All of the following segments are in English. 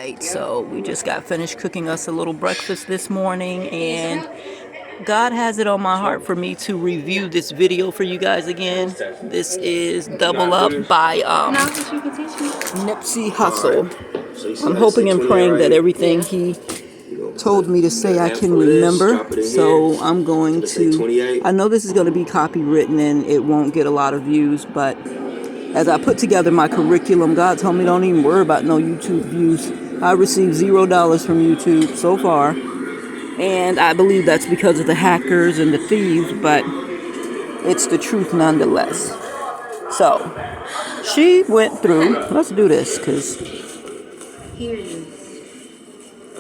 So we just got finished cooking us a little breakfast this morning, and God has it on my heart for me to review this video for you guys again. This is Double Up by Nipsey Hussle. I'm hoping and praying that everything he told me to say I can remember. So I'm going to, I know this is going to be copywritten and it won't get a lot of views, but as I put together my curriculum, God told me don't even worry about no YouTube views. I received $0 from YouTube so far, and I believe that's because of the hackers and the thieves, but it's the truth nonetheless. So she went through, let's do this, because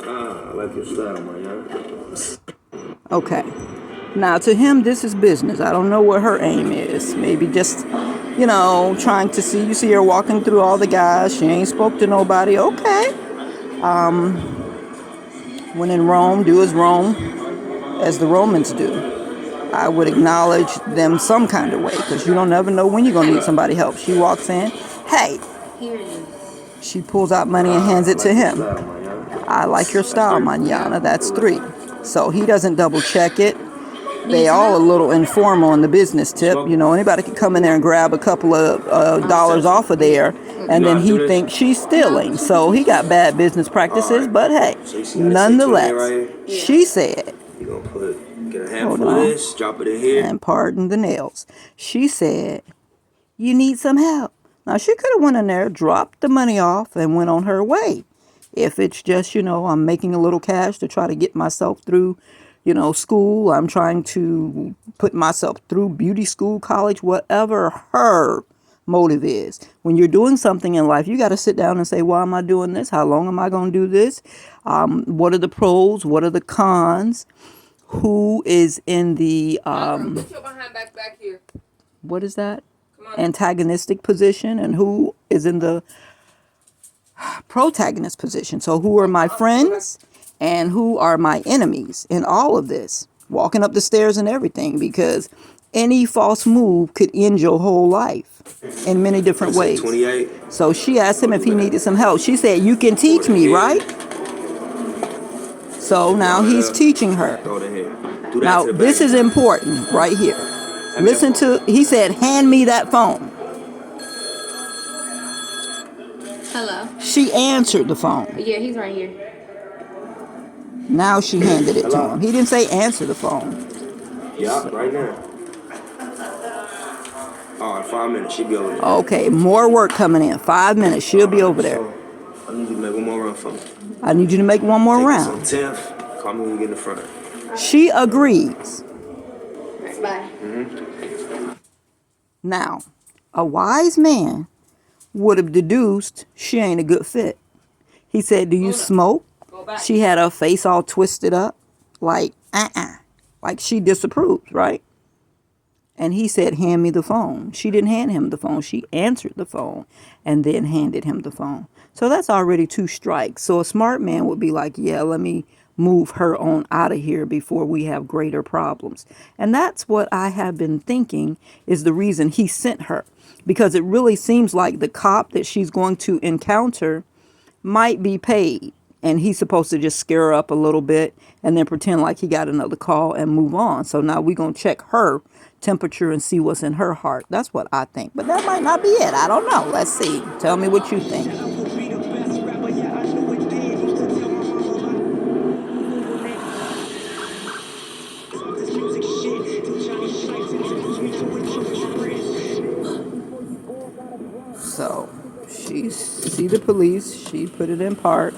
I like your style, man. Okay. Now, to him, this is business. I don't know what her aim is. Maybe just, trying to see. You see her walking through all the guys. She ain't spoke to nobody. Okay. When in Rome, do as Rome, as the Romans do. I would acknowledge them some kind of way, because you don't never know when you're going to need somebody help. She walks in. Hey. She pulls out money and hands it to him. I like your style, manana. That's 3. So he doesn't double check it. They all a little informal on the business tip. Anybody can come in there and grab a couple of dollars off of there, and then he thinks she's stealing. So he got bad business practices, but hey, nonetheless, she said, get a handful of this, drop it in here, and pardon the nails. She said, you need some help. Now, she could have went in there, dropped the money off, and went on her way. If it's just, I'm making a little cash to try to get myself through, school. I'm trying to put myself through beauty school, college, whatever her motive is. When you're doing something in life, you got to sit down and say, why am I doing this? How long am I going to do this? What are the pros? What are the cons? Who is in the, Get your behind back here. What is that? Antagonistic position, and who is in the protagonist position. So who are my friends and who are my enemies in all of this? Walking up the stairs and everything, because any false move could end your whole life in many different ways. So she asked him if he needed some help. She said, you can teach me, right? So now he's teaching her. Now this is important right here. Listen to, he said, hand me that phone. Hello. She answered the phone. Yeah, he's right here. Now she handed it to him. He didn't say answer the phone. Yeah, right now. All right, 5 minutes. She'll be over there. Okay, more work coming in. 5 minutes. She'll be over there. I need you to make one more run for me. I need you to make one more round. 10th. Call me when you get in the front. She agrees. Bye. Now, a wise man would have deduced she ain't a good fit. He said, do you smoke? She had her face all twisted up, like, like she disapproves, right? And he said, hand me the phone. She didn't hand him the phone. She answered the phone and then handed him the phone. So that's already 2 strikes. So a smart man would be like, yeah, let me move her on out of here before we have greater problems. And that's what I have been thinking is the reason he sent her. Because it really seems like the cop that she's going to encounter might be paid. And he's supposed to just scare her up a little bit and then pretend like he got another call and move on. So now we're going to check her temperature and see what's in her heart. That's what I think. But that might not be it. I don't know. Let's see. Tell me what you think. So she see the police. She put it in park.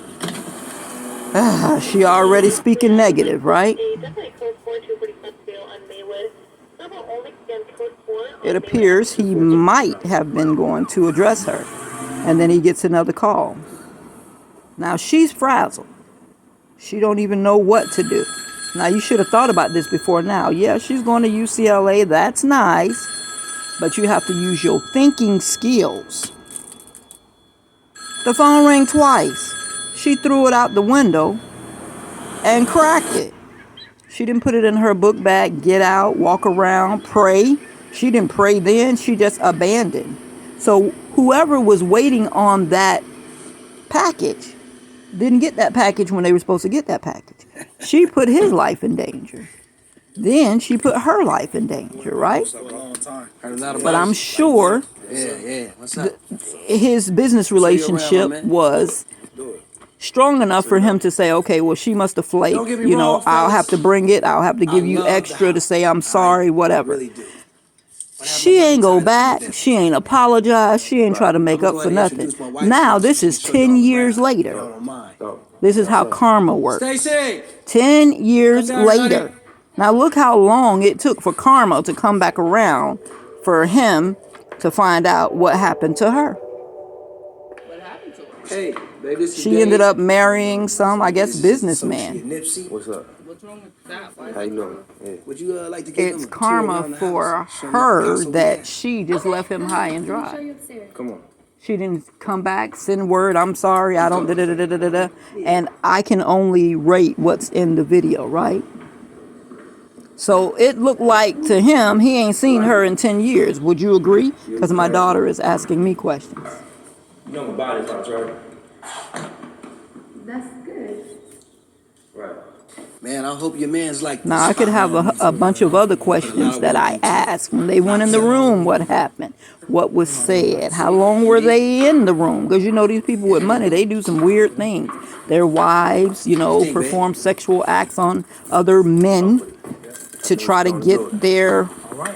She already speaking negative, right? It appears he might have been going to address her. And then he gets another call. Now she's frazzled. She don't even know what to do. Now you should have thought about this before now. Yeah, she's going to UCLA. That's nice. But you have to use your thinking skills. The phone rang twice. She threw it out the window and cracked it. She didn't put it in her book bag, get out, walk around, pray. She didn't pray then. She just abandoned. So whoever was waiting on that package didn't get that package when they were supposed to get that package. She put his life in danger. Then she put her life in danger, right? But I'm sure his business relationship was strong enough for him to say, okay, well, she must have flaked. You know, I'll have to bring it. I'll have to give you extra to say I'm sorry, whatever. She ain't go back. She ain't apologize. She ain't try to make up for nothing. Now, this is 10 years later. This is how karma works. 10 years later. Now, look how long it took for karma to come back around for him to find out what happened to her. What happened to her? Hey, baby, She ended up marrying some, I guess, businessman. What's up? What's wrong with that? Why How you doing? Yeah. Would you like to give It's them a tour karma around the for house? Show 'em the her house over that there. she just left him high and dry. Come on. She didn't come back, send word, I'm sorry, I don't da-da-da-da-da-da. And I can only rate what's in the video, right? So it looked like to him, he ain't seen her in 10 years. Would you agree? Because my daughter is asking me questions. You know my body's out, right? That's good. Right. Man, I hope your man's like this. Now, I could have a bunch of other questions that I asked when they went in the room. What happened? What was said? How long were they in the room? Because, you know, these people with money, they do some weird things. Their wives, you know, perform sexual acts on other men to try to get their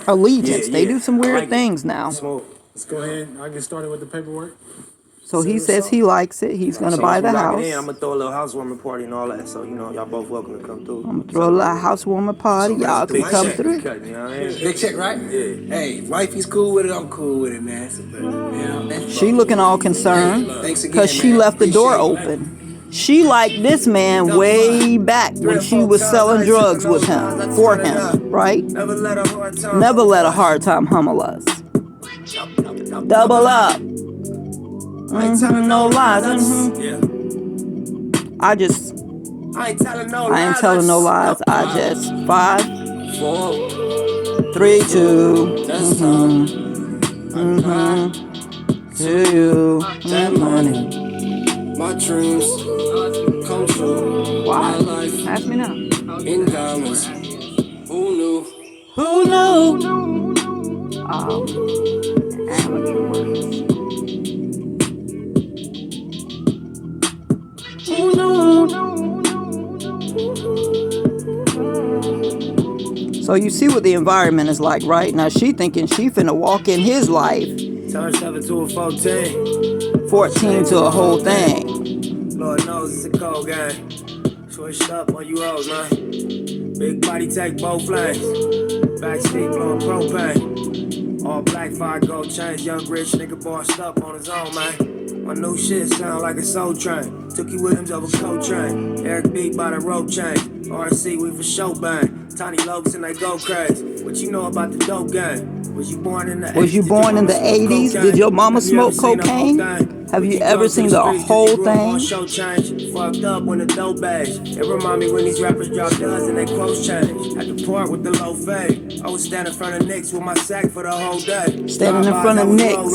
allegiance. They do some weird things now. Let's go ahead. I'll get started with the paperwork. So he says he likes it. He's going to buy the I'm house. gonna throw a little housewarming party and all that. So you know, y'all both welcome to come through. I'm going to throw a little housewarming party. Y'all can come through. You know what I mean? Big check, right? Yeah. Hey, wifey's cool with it. I'm cool with it, man. Yeah. She looking all concerned because she left the door open. She liked this man way back when she was selling drugs with him, for him, right? Never let a hard time humble us. Double up. No lies. I ain't telling no lies. I just 5, 3, 2. To you, that money. My dreams come true. Why? My life Ask me now. in diamonds. Who knew? Who knew? Amateur works. Who knew? So you see what the environment is like, right? Now she thinking she finna walk in his life. Turn 7 to a 14. 14 to a whole thing. Lord knows it's a cold game. Switched up on you hoes, man. Big body take both lanes. Backseat blowing propane. All black, 5 gold chains. Young rich nigga bossed up on his own, man. My new shit sound like a soul train. Took you Williams over cold train. Eric B by the rope chain. RC, we for show bang. Tiny Lopes and they go crazy. What you know about the dope game? Was you born in the 80s? Did your mama smoke cocaine? Have you ever seen the whole thing? Show change. Fucked up when the dope bags. It remind me when these rappers drop guns and they quotes change. At the park with the low fade. I was standing in front of Knicks with my sack for the whole day. Standing in front of Knicks.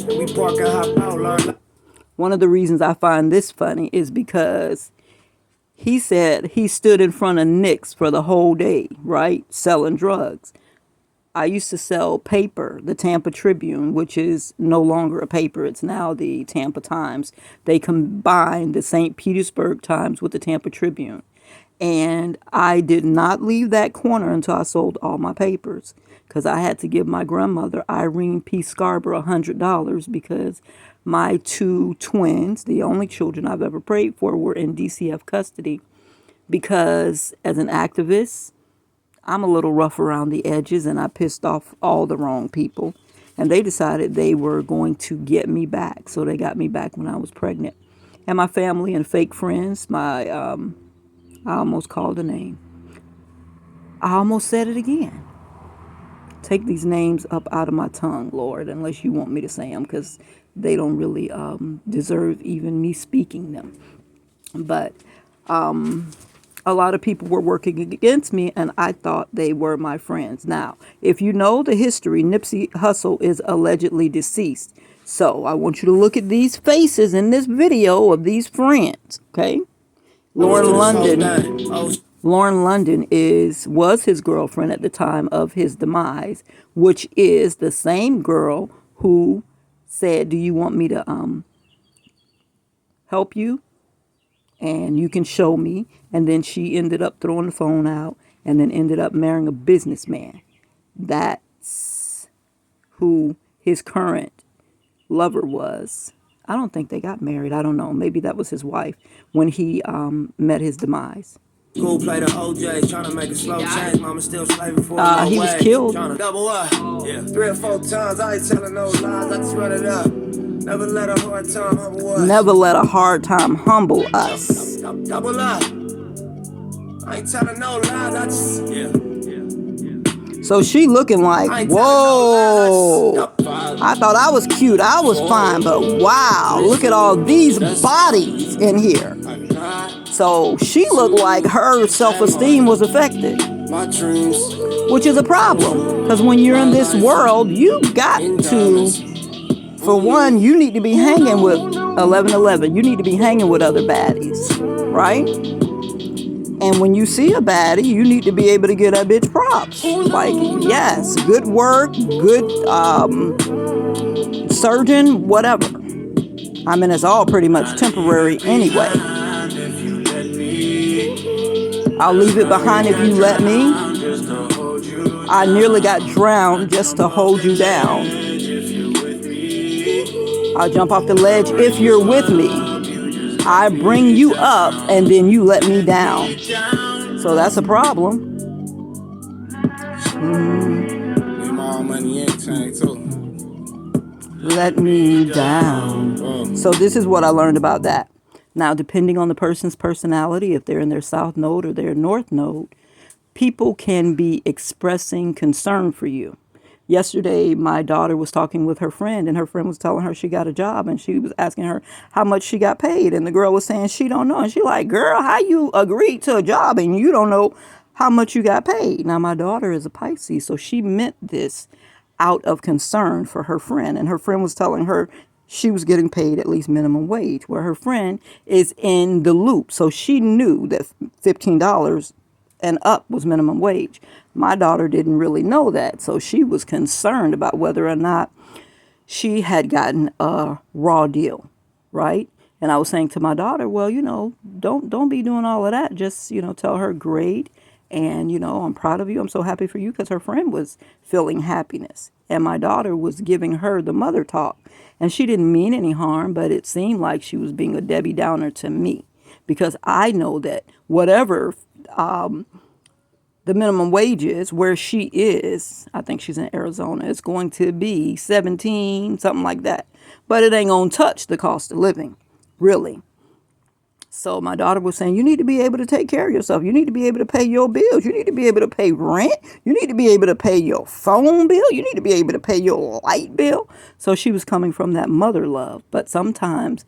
And we park and hop out, learn. One of the reasons I find this funny is because he said he stood in front of Knicks for the whole day, right? Selling drugs. I used to sell paper, the Tampa Tribune, which is no longer a paper. It's now the Tampa Times. They combined the St. Petersburg Times with the Tampa Tribune. And I did not leave that corner until I sold all my papers because I had to give my grandmother, Irene P. Scarborough, $100 because my 2 twins, the only children I've ever prayed for, were in DCF custody. Because as an activist, I'm a little rough around the edges and I pissed off all the wrong people. And they decided they were going to get me back. So they got me back when I was pregnant. And my family and fake friends, I almost called a name. I almost said it again. Take these names up out of my tongue, Lord, unless you want me to say them, because they don't really deserve even me speaking them. But a lot of people were working against me, and I thought they were my friends. Now, if you know the history, Nipsey Hussle is allegedly deceased. So I want you to look at these faces in this video of these friends, okay? Lauren London was his girlfriend at the time of his demise, which is the same girl who said, "Do you want me to help you? And you can show me." And then she ended up throwing the phone out and then ended up marrying a businessman. That's who his current lover was. I don't think they got married. I don't know. Maybe that was his wife when he met his demise. School play the OJ, tryna make a slow change. Mama still slaving for a He was killed. Tryna double up. Yeah. 3 or 4 times, I ain't telling no lies. I just run it up. Never let a hard time humble us. Never let a hard time humble us. Double up. I ain't telling no lies. I just So she looking like, whoa. I thought I was cute. I was fine, but wow, look at all these bodies in here. So she looked like her self-esteem was affected, which is a problem. Because when you're in this world, you got to, for one, you need to be hanging with 1111. You need to be hanging with other baddies, right? And when you see a baddie, you need to be able to give that bitch props. Like, yes, good work, good surgeon, whatever. I mean, it's all pretty much temporary anyway. I'll leave it behind if you let me. I nearly got drowned just to hold you down. I'll jump off the ledge if you're with me. I bring you up and then you let me down. So that's a problem. Let me down. So this is what I learned about that. Now, depending on the person's personality, if they're in their south node or their north node, people can be expressing concern for you. Yesterday, my daughter was talking with her friend, and her friend was telling her she got a job, and she was asking her how much she got paid, and the girl was saying she don't know. And she like, girl, how you agreed to a job and you don't know how much you got paid? Now, my daughter is a Pisces, so she meant this out of concern for her friend, and her friend was telling her she was getting paid at least minimum wage, where her friend is in the loop, so she knew that $15 and up was minimum wage. My daughter didn't really know that, so she was concerned about whether or not she had gotten a raw deal, right? And I was saying to my daughter, well, don't be doing all of that. Just, tell her great, and I'm proud of you. I'm so happy for you, because her friend was feeling happiness, and my daughter was giving her the mother talk, and she didn't mean any harm, but it seemed like she was being a Debbie Downer to me, because I know that whatever the minimum wage is where she is, I think she's in Arizona, it's going to be 17, something like that. But it ain't going to touch the cost of living, really. So my daughter was saying, you need to be able to take care of yourself. You need to be able to pay your bills. You need to be able to pay rent. You need to be able to pay your phone bill. You need to be able to pay your light bill. So she was coming from that mother love. But sometimes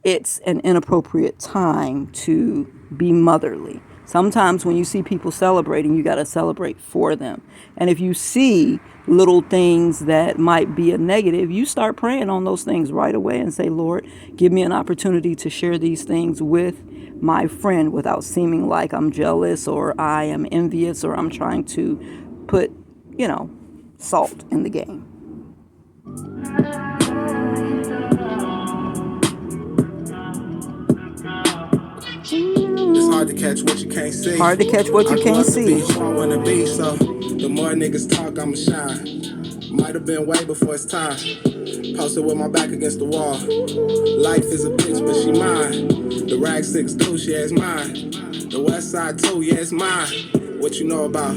it's an inappropriate time to be motherly. Sometimes when you see people celebrating, you got to celebrate for them. And if you see little things that might be a negative, you start praying on those things right away and say, Lord, give me an opportunity to share these things with my friend without seeming like I'm jealous or I am envious or I'm trying to put, salt in the game. It's hard to catch what you can't see. Hard to catch what you can't see. So the more niggas talk, I'ma shine. Might have been way before it's time. Posted with my back against the wall. Life is a bitch, but she mine. The rag 6 too, yeah, it's mine. The west side too, yeah, it's mine. What you know about?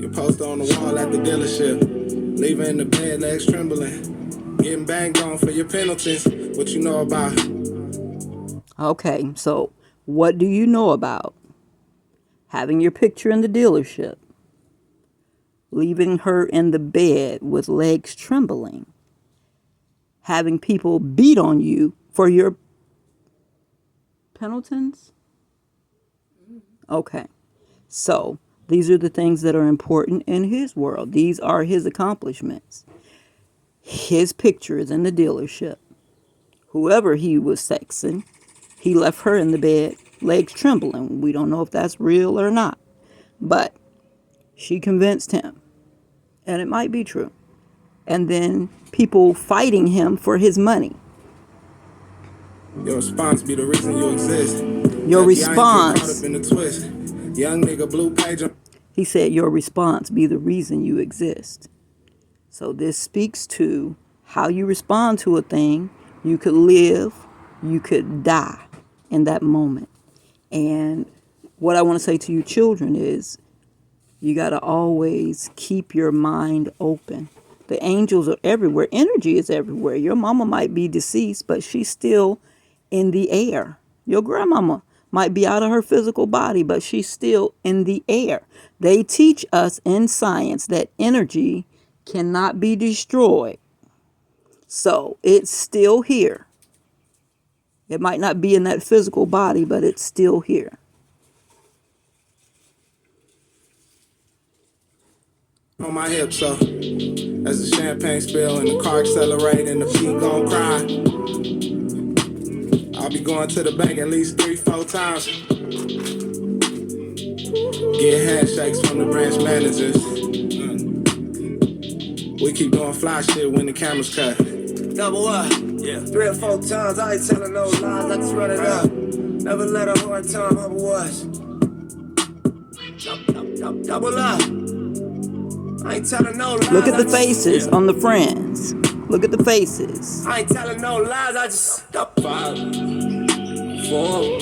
Your poster on the wall at the dealership. Leaving in the bed, legs trembling. Getting banged on for your penalties. What you know about? Okay, so what do you know about having your picture in the dealership, leaving her in the bed with legs trembling, having people beat on you for your penalties? Okay, so these are the things that are important in his world. These are his accomplishments. His picture is in the dealership. Whoever he was sexing, he left her in the bed, legs trembling. We don't know if that's real or not. But she convinced him. And it might be true. And then people fighting him for his money. Your response be the reason you exist. Your Lucky I ain't get caught response, up in the twist. Young nigga blue page. he said, your response be the reason you exist. So this speaks to how you respond to a thing. You could live, you could die in that moment. And what I want to say to you children is you got to always keep your mind open. The angels are everywhere. Energy is everywhere. Your mama might be deceased, but she's still in the air. Your grandmama might be out of her physical body, but she's still in the air. They teach us in science that energy cannot be destroyed. So it's still here. It might not be in that physical body, but it's still here. On my hip, so as the champagne spill and the car accelerate and the feet gon' cry, I'll be going to the bank at least 3-4 times. Get handshakes from the branch managers. We keep doing fly shit when the cameras cut. Double up, yeah. 3 or 4 times, I ain't telling no lies, I just run it up. Never let a hard time humble us. Double up. I ain't telling no lies. Look at the faces on the friends. Look at the faces. I ain't telling no lies, I just stop. 5, 4,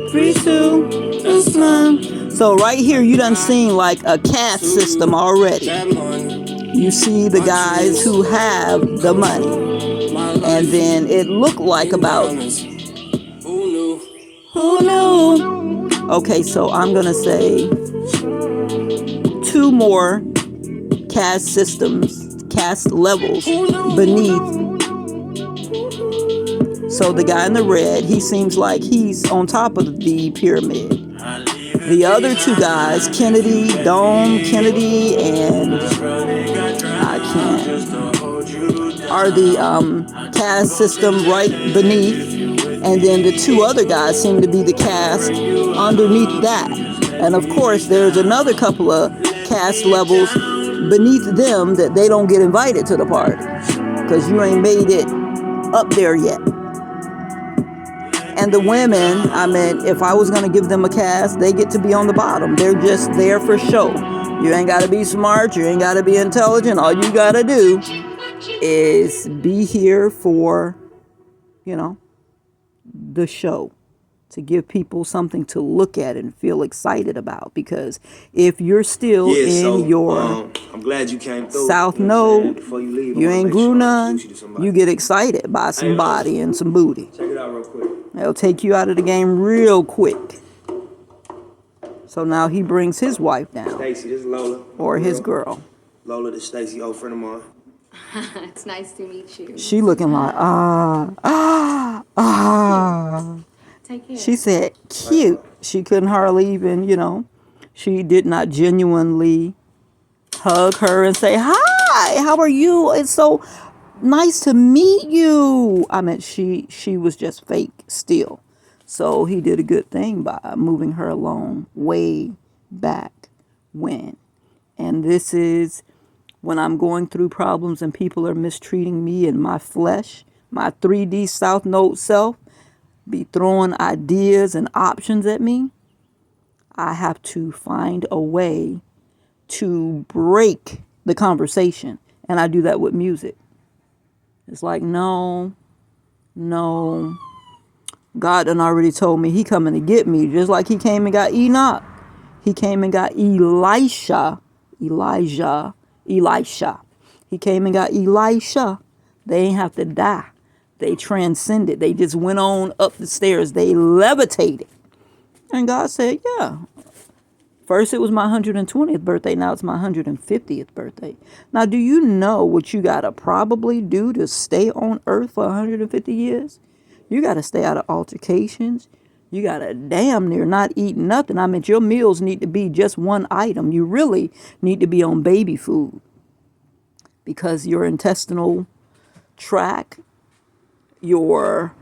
3, 2, just one. So right here, you done seen like a caste system already. You see the guys who have the money. And then it looked like about... Who knew? Okay, so I'm going to say 2 more caste systems, caste levels beneath. So the guy in the red, he seems like he's on top of the pyramid. The other 2 guys, Kennedy, Dome, Kennedy, and I can't, are the caste system right beneath. And then the 2 other guys seem to be the caste underneath that. And of course, there's another couple of caste levels beneath them that they don't get invited to the party because you ain't made it up there yet. And the women, I mean, if I was going to give them a caste, they get to be on the bottom. They're just there for show. You ain't got to be smart. You ain't got to be intelligent. All you got to do is be here for, you know, the show, to give people something to look at and feel excited about. Because if you're still your I'm glad you came through. South Node, you ain't grew none, you get excited by some body and some booty. Check it out real quick. They'll take you out of the game real quick. So now he brings his wife down. Stacy, this is Lola. Or his girl. Lola, this Stacy, old friend of mine. It's nice to meet you. She looking like, Take care. She said, cute. She couldn't hardly even, you know, she did not genuinely hug her and say, hi, how are you? It's so nice to meet you. I mean, she was just fake still. So he did a good thing by moving her along way back when. And this is when I'm going through problems and people are mistreating me in my flesh, my 3D South Node self, be throwing ideas and options at me. I have to find a way to break the conversation. And I do that with music. It's like, no. God done already told me he coming to get me, just like he came and got Enoch. He came and got Elijah. He came and got Elisha. They ain't have to die. They transcended. They just went on up the stairs. They levitated. And God said, yeah. First it was my 120th birthday. Now it's my 150th birthday. Now, do you know what you got to probably do to stay on earth for 150 years? You got to stay out of altercations. You got to damn near not eat nothing. I mean, your meals need to be just one item. You really need to be on baby food. because your intestinal tract, your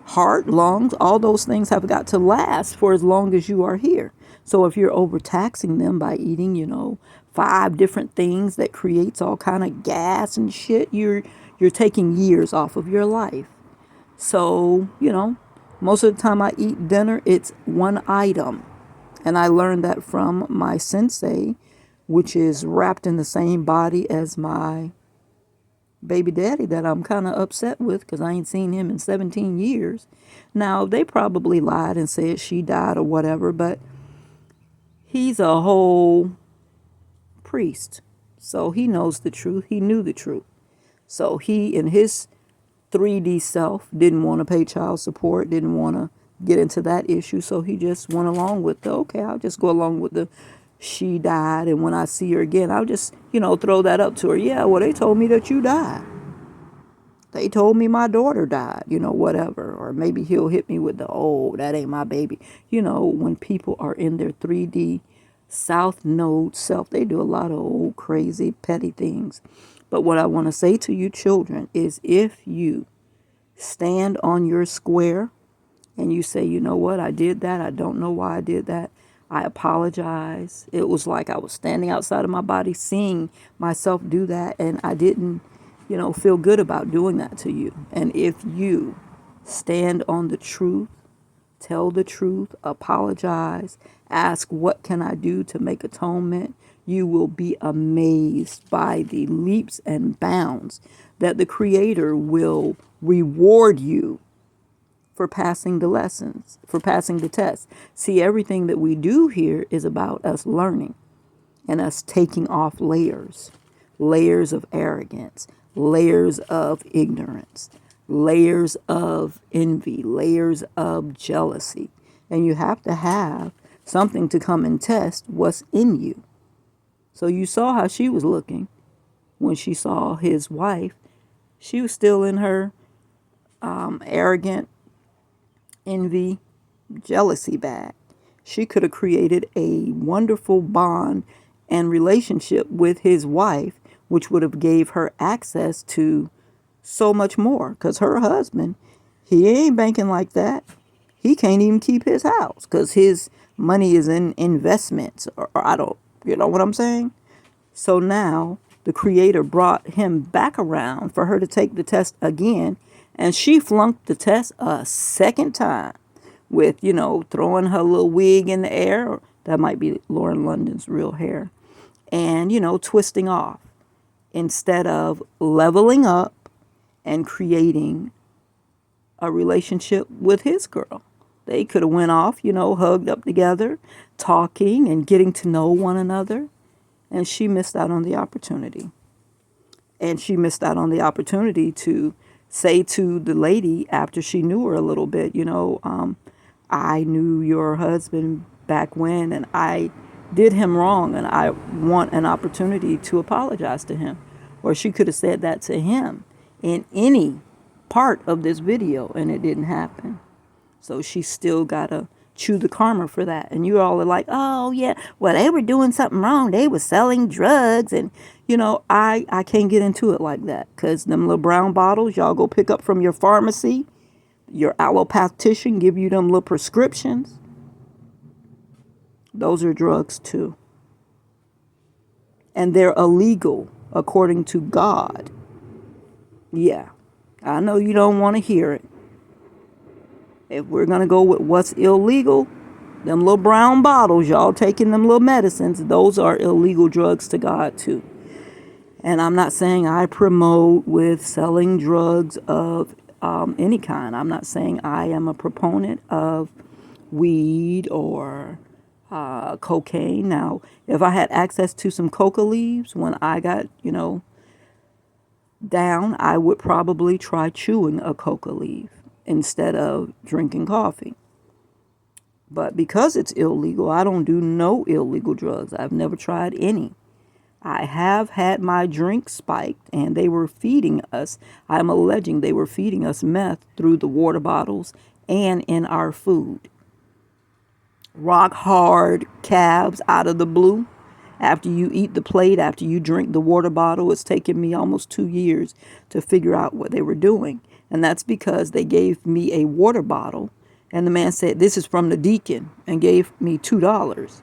heart, lungs, all those things have got to last for as long as you are here. So if you're overtaxing them by eating, 5 different things that creates all kind of gas and shit, you're taking years off of your life. So, most of the time I eat dinner, it's one item. And I learned that from my sensei, which is wrapped in the same body as my baby daddy that I'm kind of upset with because I ain't seen him in 17 years. Now, they probably lied and said she died or whatever, but he's a whole priest. So he knows the truth. He knew the truth. So he, in his 3D self, didn't want to pay child support, didn't want to get into that issue. So he just went along with I'll just go along with she died. And when I see her again, I'll just, throw that up to her. Yeah, well, they told me that you died. They told me my daughter died, whatever. Or maybe he'll hit me with that ain't my baby. When people are in their 3D South Node self, they do a lot of old, crazy, petty things. But what I want to say to you children is if you stand on your square and you say, you know what, I did that. I don't know why I did that. I apologize. It was like I was standing outside of my body seeing myself do that, and I didn't, feel good about doing that to you. And if you stand on the truth, tell the truth, apologize, ask what can I do to make atonement, you will be amazed by the leaps and bounds that the Creator will reward you for passing the lessons, for passing the test. See, everything that we do here is about us learning and us taking off layers of arrogance, layers of ignorance, layers of envy, layers of jealousy. And you have to have something to come and test what's in you. So you saw how she was looking when she saw his wife. She was still in her arrogant, envy, jealousy bag. She could have created a wonderful bond and relationship with his wife, which would have gave her access to so much more. Because her husband, he ain't banking like that. He can't even keep his house because his money is in investments. Or I don't, you know what I'm saying? So now the Creator brought him back around for her to take the test again. And she flunked the test a second time with, throwing her little wig in the air. That might be Lauren London's real hair. And, twisting off instead of leveling up and creating a relationship with his girl. They could have went off, hugged up together, talking and getting to know one another. And she missed out on the opportunity. And she missed out on the opportunity to say to the lady after she knew her a little bit, I knew your husband back when, and I did him wrong, and I want an opportunity to apologize to him. Or she could have said that to him in any part of this video, and it didn't happen. So she still got to chew the karma for that. And you all are like, oh, yeah, well, they were doing something wrong. They were selling drugs. And, I can't get into it like that because them little brown bottles y'all go pick up from your pharmacy, your allopatician give you them little prescriptions. Those are drugs, too. And they're illegal according to God. Yeah, I know you don't want to hear it. If we're going to go with what's illegal, them little brown bottles, y'all taking them little medicines, those are illegal drugs to God too. And I'm not saying I promote with selling drugs of any kind. I'm not saying I am a proponent of weed or cocaine. Now, if I had access to some coca leaves when I got, down, I would probably try chewing a coca leaf instead of drinking coffee. But because it's illegal, I don't do no illegal drugs. I've never tried any. I have had my drink spiked, and they were feeding us. I'm alleging they were feeding us meth through the water bottles and in our food. Rock hard calves out of the blue. After you eat the plate, after you drink the water bottle, it's taken me almost 2 years to figure out what they were doing. And that's because they gave me a water bottle. And the man said, this is from the deacon, and gave me $2.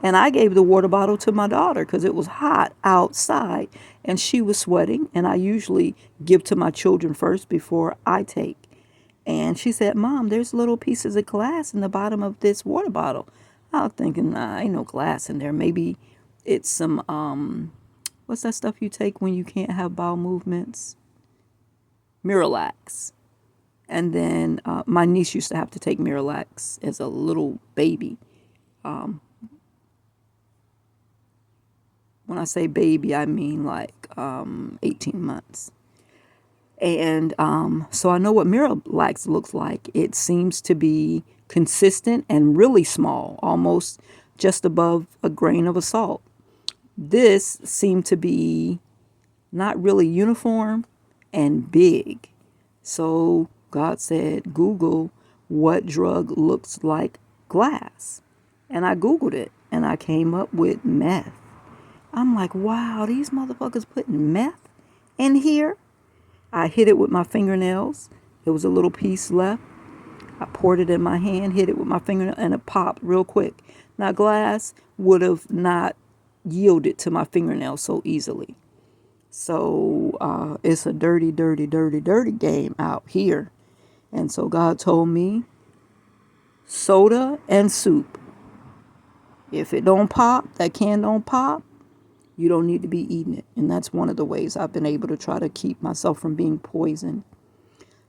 And I gave the water bottle to my daughter because it was hot outside and she was sweating. And I usually give to my children first before I take. And she said, Mom, there's little pieces of glass in the bottom of this water bottle. I was thinking, nah, ain't no glass in there. Maybe it's some, what's that stuff you take when you can't have bowel movements? Miralax. And then my niece used to have to take Miralax as a little baby. When I say baby, I mean like 18 months. And so I know what Miralax looks like. It seems to be consistent and really small, almost just above a grain of salt. This seemed to be not really uniform and big. So God said, Google what drug looks like glass. And I Googled it and I came up with meth. I'm like, wow, these motherfuckers putting meth in here? I hit it with my fingernails. There was a little piece left. I poured it in my hand, hit it with my fingernail, and it popped real quick. Now, glass would have not yielded to my fingernail so easily. So it's a dirty, dirty, dirty, dirty game out here. And so God told me, soda and soup. If it don't pop, that can don't pop, you don't need to be eating it. And that's one of the ways I've been able to try to keep myself from being poisoned.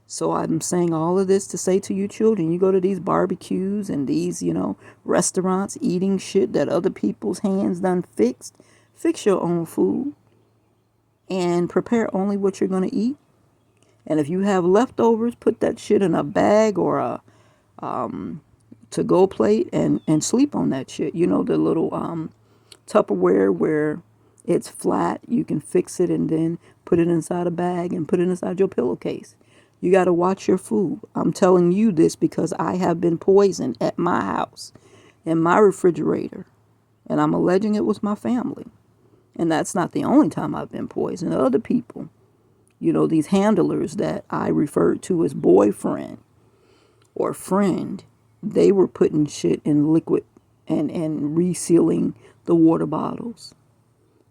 So I'm saying all of this to say to you children, you go to these barbecues and these, restaurants eating shit that other people's hands done fixed. Fix your own food and prepare only what you're going to eat. And if you have leftovers, put that shit in a bag or a to-go plate and sleep on that shit. You know, the little Tupperware where it's flat. You can fix it and then put it inside a bag and put it inside your pillowcase. You got to watch your food. I'm telling you this because I have been poisoned at my house, in my refrigerator. And I'm alleging it was my family. And that's not the only time I've been poisoned. Other people, these handlers that I referred to as boyfriend or friend, they were putting shit in liquid and resealing the water bottles.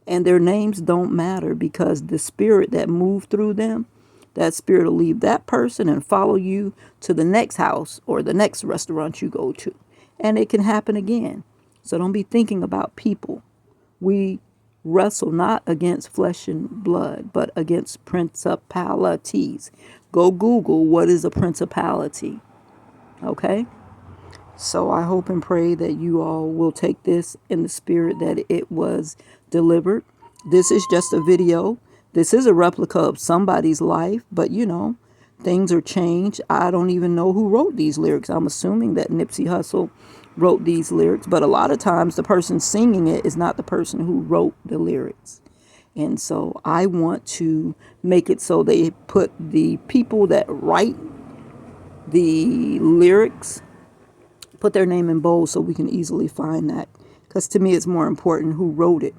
And their names don't matter because the spirit that moved through them, that spirit will leave that person and follow you to the next house or the next restaurant you go to. And it can happen again. So don't be thinking about people. We wrestle not against flesh and blood, but against principalities. Go Google what is a principality. Okay? So I hope and pray that you all will take this in the spirit that it was delivered. This is just a video. This is a replica of somebody's life, but things are changed. I don't even know who wrote these lyrics. I'm assuming that Nipsey Hussle wrote these lyrics, but a lot of times the person singing it is not the person who wrote the lyrics. And so I want to make it so they put the people that write the lyrics, put their name in bold so we can easily find that. Because to me, it's more important who wrote it